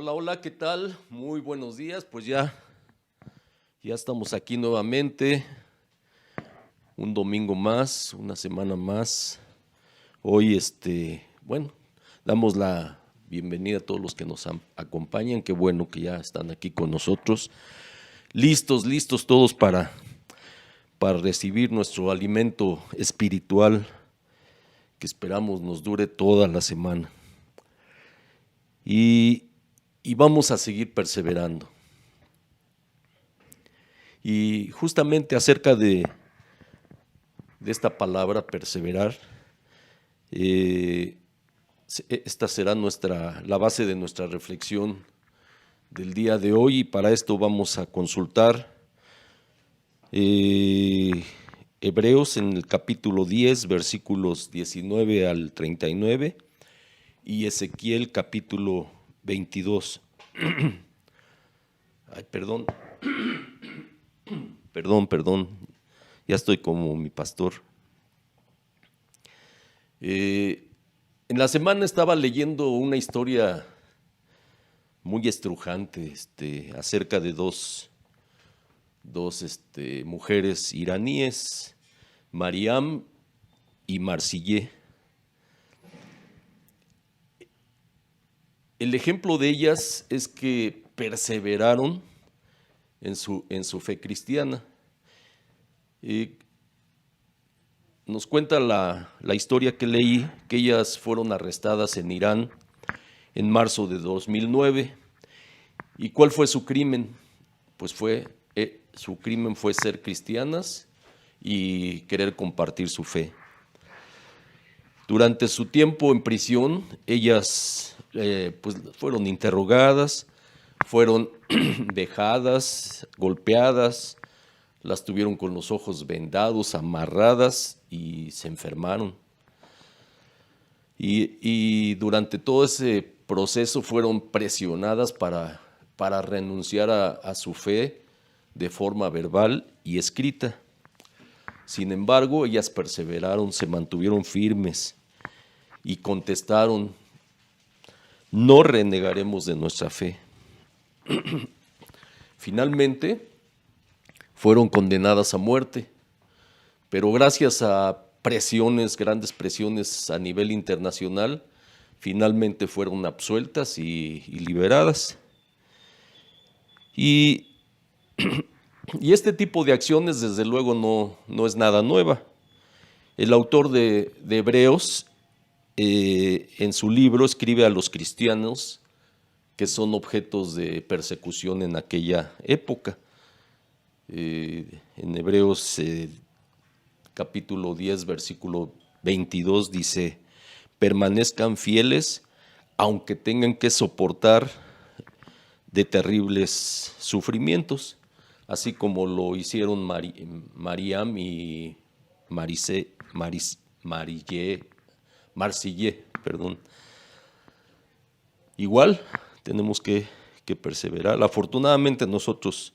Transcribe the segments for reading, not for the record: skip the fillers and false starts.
Hola, hola, ¿qué tal? Muy buenos días. Pues ya estamos aquí nuevamente, un domingo más, una semana más. Hoy, bueno, damos la bienvenida a todos los que nos acompañan. Qué bueno que ya están aquí con nosotros, listos todos para recibir nuestro alimento espiritual que esperamos nos dure toda la semana. Y vamos a seguir perseverando. Y justamente acerca de esta palabra, perseverar, esta será la base de nuestra reflexión del día de hoy, y para esto vamos a consultar Hebreos en el capítulo 10, versículos 19 al 39, y Ezequiel capítulo 22. Ay, perdón, ya estoy como mi pastor. En la semana estaba leyendo una historia muy estrujante acerca de dos mujeres iraníes, Mariam y Marsillé. El ejemplo de ellas es que perseveraron en su fe cristiana. Nos cuenta la historia que leí, que ellas fueron arrestadas en Irán en marzo de 2009. ¿Y cuál fue su crimen? Pues su crimen fue ser cristianas y querer compartir su fe. Durante su tiempo en prisión, ellas pues fueron interrogadas, fueron vejadas, golpeadas, las tuvieron con los ojos vendados, amarradas, y se enfermaron. Y durante todo ese proceso fueron presionadas para renunciar a su fe de forma verbal y escrita. Sin embargo, ellas perseveraron, se mantuvieron firmes y contestaron: no renegaremos de nuestra fe. Finalmente, fueron condenadas a muerte, pero gracias a grandes presiones a nivel internacional, finalmente fueron absueltas y liberadas. Y este tipo de acciones, desde luego, no es nada nueva. El autor de Hebreos, en su libro, escribe a los cristianos que son objetos de persecución en aquella época. En Hebreos capítulo 10, versículo 22 dice: permanezcan fieles aunque tengan que soportar de terribles sufrimientos, así como lo hicieron Mariam y Marsillé. Igual tenemos que perseverar. Afortunadamente nosotros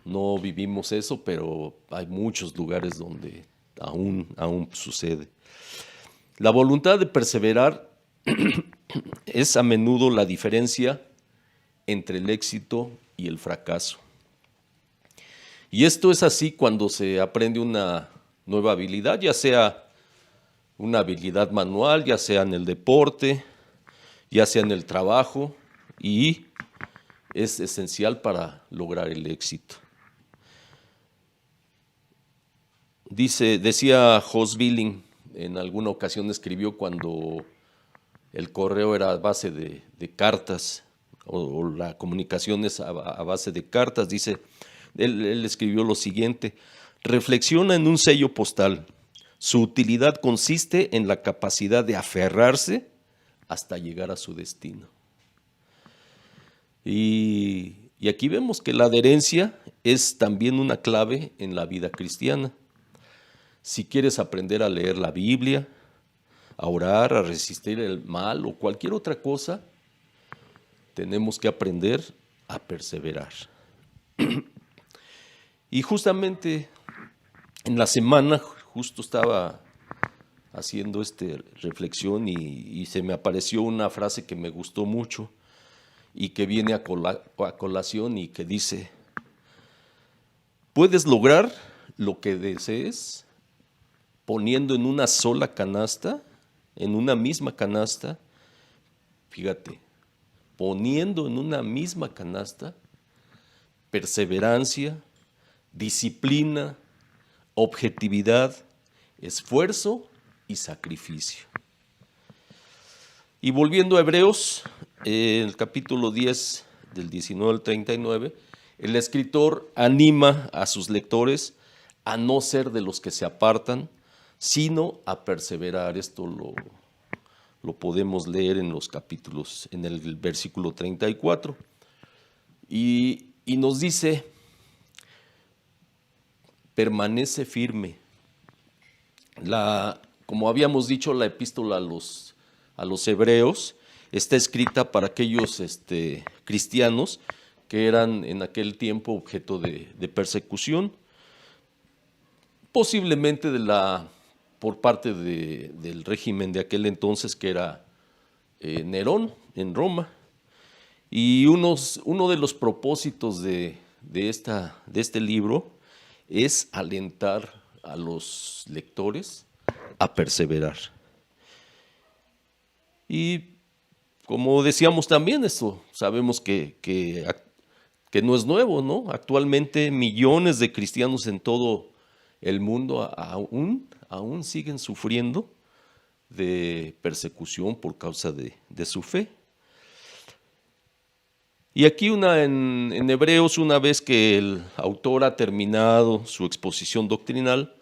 no vivimos eso, pero hay muchos lugares donde aún sucede. La voluntad de perseverar es a menudo la diferencia entre el éxito y el fracaso. Y esto es así cuando se aprende una nueva habilidad, ya sea una habilidad manual, ya sea en el deporte, ya sea en el trabajo, y es esencial para lograr el éxito. Decía Jos Billing, en alguna ocasión escribió, cuando el correo era a base de cartas, o la comunicación es a base de cartas, él escribió lo siguiente: reflexiona en un sello postal. Su utilidad consiste en la capacidad de aferrarse hasta llegar a su destino. Y aquí vemos que la adherencia es también una clave en la vida cristiana. Si quieres aprender a leer la Biblia, a orar, a resistir el mal o cualquier otra cosa, tenemos que aprender a perseverar. Y justamente en la semana, justo estaba haciendo esta reflexión y se me apareció una frase que me gustó mucho, y que viene a colación y que dice, puedes lograr lo que desees poniendo en una sola canasta, en una misma canasta, fíjate, poniendo en una misma canasta perseverancia, disciplina, objetividad, esfuerzo y sacrificio. Y volviendo a Hebreos, el capítulo 10, del 19 al 39, el escritor anima a sus lectores a no ser de los que se apartan, sino a perseverar. Esto lo podemos leer en los capítulos, en el versículo 34. Y nos dice, permanece firme. Como habíamos dicho, la epístola a los hebreos está escrita para aquellos cristianos que eran en aquel tiempo objeto de persecución, posiblemente por parte del régimen de aquel entonces, que era Nerón en Roma. Y uno de los propósitos de este libro es alentar a los lectores a perseverar. Y como decíamos también, esto sabemos que no es nuevo, ¿no? Actualmente millones de cristianos en todo el mundo aún siguen sufriendo de persecución por causa de su fe. Y aquí en Hebreos, una vez que el autor ha terminado su exposición doctrinal,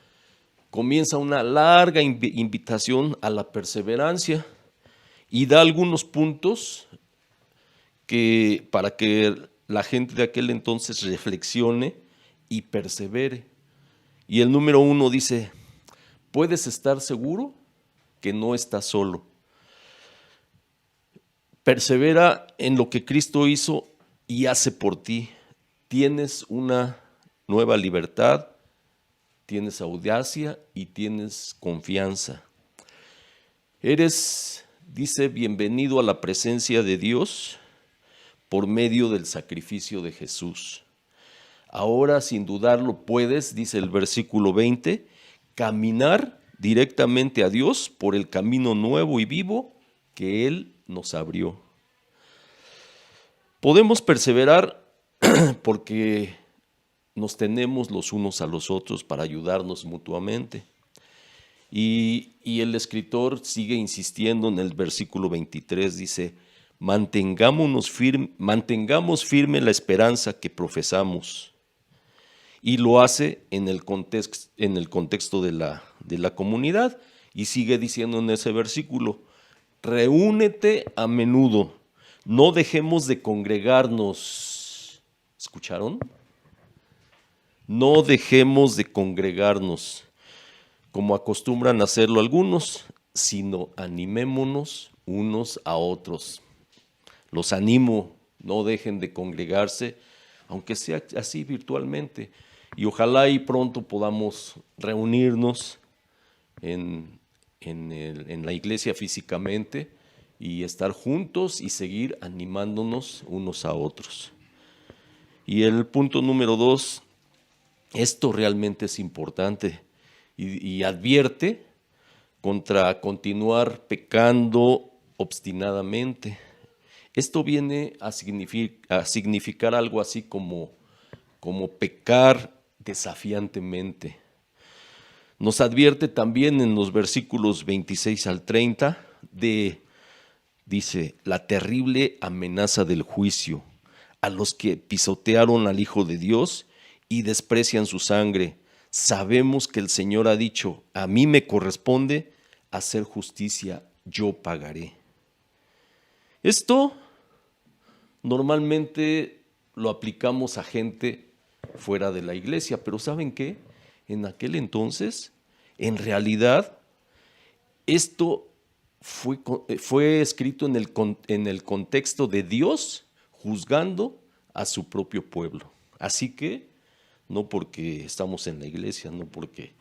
comienza una larga invitación a la perseverancia y da algunos puntos para que la gente de aquel entonces reflexione y persevere. Y el número 1 dice, puedes estar seguro que no estás solo. Persevera en lo que Cristo hizo y hace por ti. Tienes una nueva libertad, tienes audacia y tienes confianza. Dice, bienvenido a la presencia de Dios por medio del sacrificio de Jesús. Ahora, sin dudarlo, puedes, dice el versículo 20, caminar directamente a Dios por el camino nuevo y vivo que Él nos abrió. Podemos perseverar porque nos tenemos los unos a los otros para ayudarnos mutuamente. Y el escritor sigue insistiendo en el versículo 23, dice, mantengamos firme la esperanza que profesamos. Y lo hace en el contexto de la comunidad. Y sigue diciendo en ese versículo, reúnete a menudo, no dejemos de congregarnos. ¿Escucharon? No dejemos de congregarnos, como acostumbran a hacerlo algunos, sino animémonos unos a otros. Los animo, no dejen de congregarse, aunque sea así virtualmente. Y ojalá y pronto podamos reunirnos en la iglesia físicamente y estar juntos y seguir animándonos unos a otros. Y el punto número 2, esto realmente es importante y advierte contra continuar pecando obstinadamente. Esto viene a significar algo así como pecar desafiantemente. Nos advierte también en los versículos 26 al 30 dice, la terrible amenaza del juicio a los que pisotearon al Hijo de Dios y desprecian su sangre. Sabemos que el Señor ha dicho, a mí me corresponde hacer justicia, yo pagaré. Esto normalmente lo aplicamos a gente fuera de la iglesia, pero ¿saben qué? En aquel entonces, en realidad, esto fue escrito en el contexto de Dios juzgando a su propio pueblo. Así que, no porque estamos en la iglesia, no porque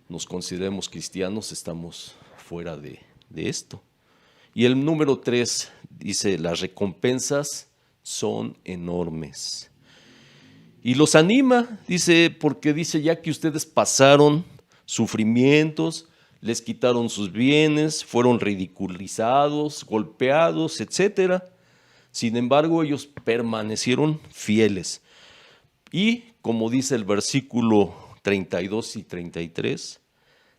nos consideremos cristianos, estamos fuera de esto. Y el número 3 dice, las recompensas son enormes. Y los anima, dice, porque dice, ya que ustedes pasaron sufrimientos, les quitaron sus bienes, fueron ridiculizados, golpeados, etcétera. Sin embargo, ellos permanecieron fieles. Y, como dice el versículo 32 y 33,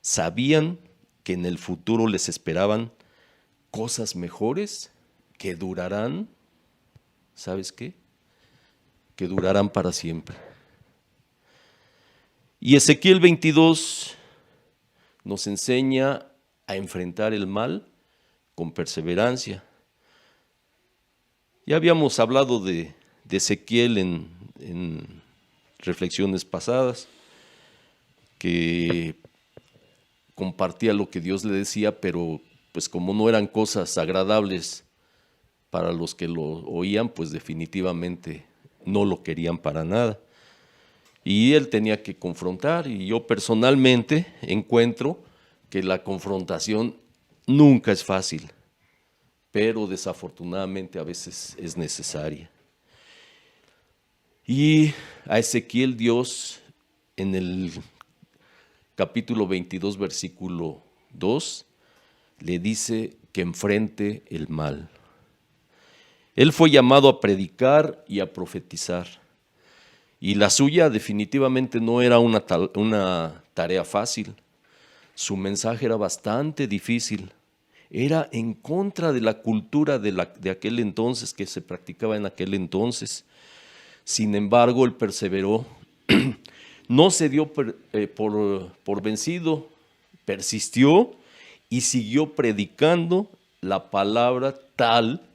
sabían que en el futuro les esperaban cosas mejores que durarán, ¿sabes qué? Que durarán para siempre. Y Ezequiel 22 nos enseña a enfrentar el mal con perseverancia. Ya habíamos hablado de Ezequiel en reflexiones pasadas, que compartía lo que Dios le decía, pero pues como no eran cosas agradables para los que lo oían, pues definitivamente no lo querían para nada. Y él tenía que confrontar, y yo personalmente encuentro que la confrontación nunca es fácil, pero desafortunadamente a veces es necesaria. Y a Ezequiel Dios en el capítulo 22, versículo 2, le dice que enfrente el mal. Él fue llamado a predicar y a profetizar. Y la suya definitivamente no era una tarea fácil. Su mensaje era bastante difícil. Era en contra de la cultura de aquel entonces, que se practicaba en aquel entonces. Sin embargo, él perseveró. No se dio por vencido, persistió y siguió predicando la palabra tal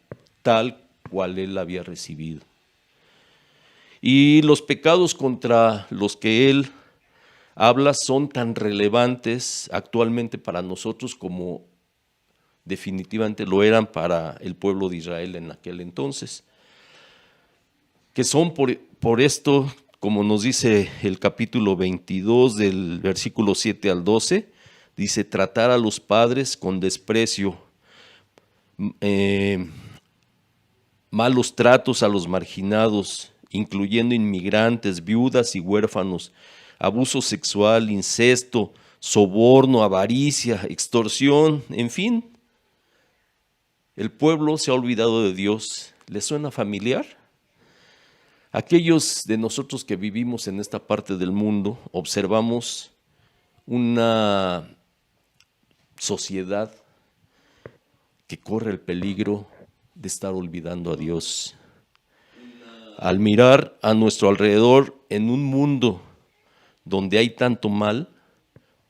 cual él había recibido. Y los pecados contra los que él habla son tan relevantes actualmente para nosotros como definitivamente lo eran para el pueblo de Israel en aquel entonces, que son por esto, como nos dice el capítulo 22 del versículo 7 al 12, dice, tratar a los padres con desprecio, malos tratos a los marginados, incluyendo inmigrantes, viudas y huérfanos, abuso sexual, incesto, soborno, avaricia, extorsión, en fin. El pueblo se ha olvidado de Dios. ¿Les suena familiar? Aquellos de nosotros que vivimos en esta parte del mundo observamos una sociedad que corre el peligro de estar olvidando a Dios. Al mirar a nuestro alrededor en un mundo donde hay tanto mal,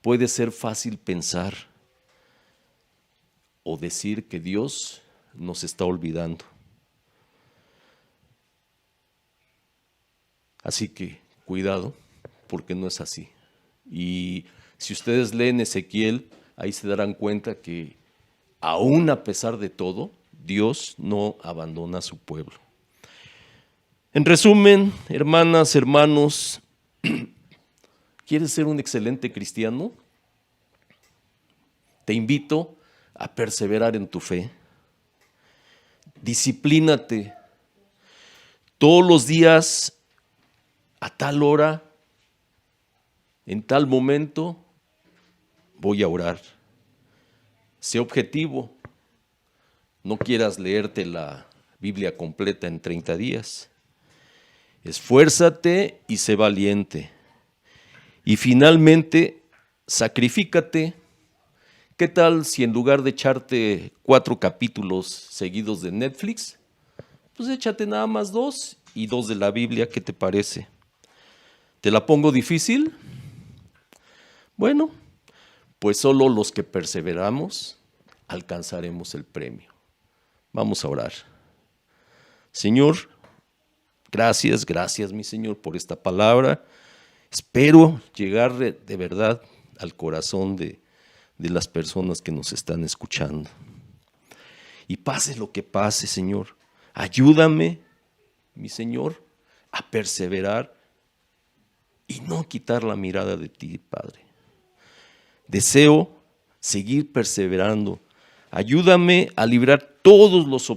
puede ser fácil pensar o decir que Dios nos está olvidando. Así que cuidado, porque no es así. Y si ustedes leen Ezequiel, ahí se darán cuenta que aún a pesar de todo, Dios no abandona a su pueblo. En resumen, hermanas, hermanos, ¿quieres ser un excelente cristiano? Te invito a perseverar en tu fe. Disciplínate. Todos los días, a tal hora, en tal momento, voy a orar. Sé objetivo. No quieras leerte la Biblia completa en 30 días. Esfuérzate y sé valiente. Y finalmente, sacrifícate. ¿Qué tal si en lugar de echarte 4 capítulos seguidos de Netflix, pues échate nada más 2 y 2 de la Biblia? ¿Qué te parece? ¿Te la pongo difícil? Bueno, pues solo los que perseveramos alcanzaremos el premio. Vamos a orar. Señor, gracias mi Señor por esta palabra. Espero llegar de verdad al corazón de las personas que nos están escuchando. Y pase lo que pase, Señor, ayúdame, mi Señor, a perseverar y no quitar la mirada de ti, Padre. Deseo seguir perseverando Ayúdame a librar todos los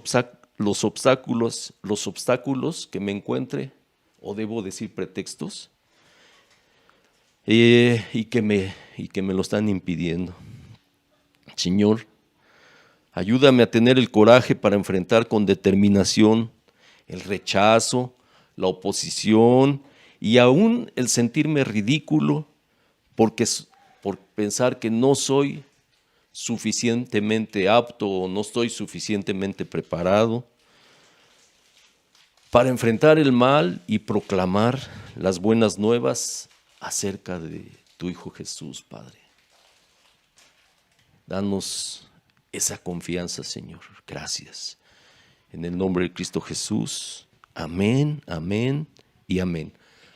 obstáculos que me encuentre, o debo decir pretextos, y que me lo están impidiendo. Señor, ayúdame a tener el coraje para enfrentar con determinación el rechazo, la oposición y aún el sentirme ridículo por pensar que no soy suficientemente apto o no estoy suficientemente preparado para enfrentar el mal y proclamar las buenas nuevas acerca de tu Hijo Jesús, Padre. Danos esa confianza, Señor. Gracias. En el nombre de Cristo Jesús. Amén, amén y amén.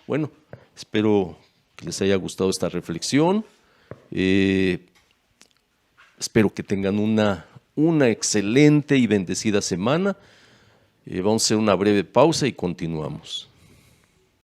Bueno, espero que les haya gustado esta reflexión. Espero que tengan una excelente y bendecida semana. Vamos a hacer una breve pausa y continuamos.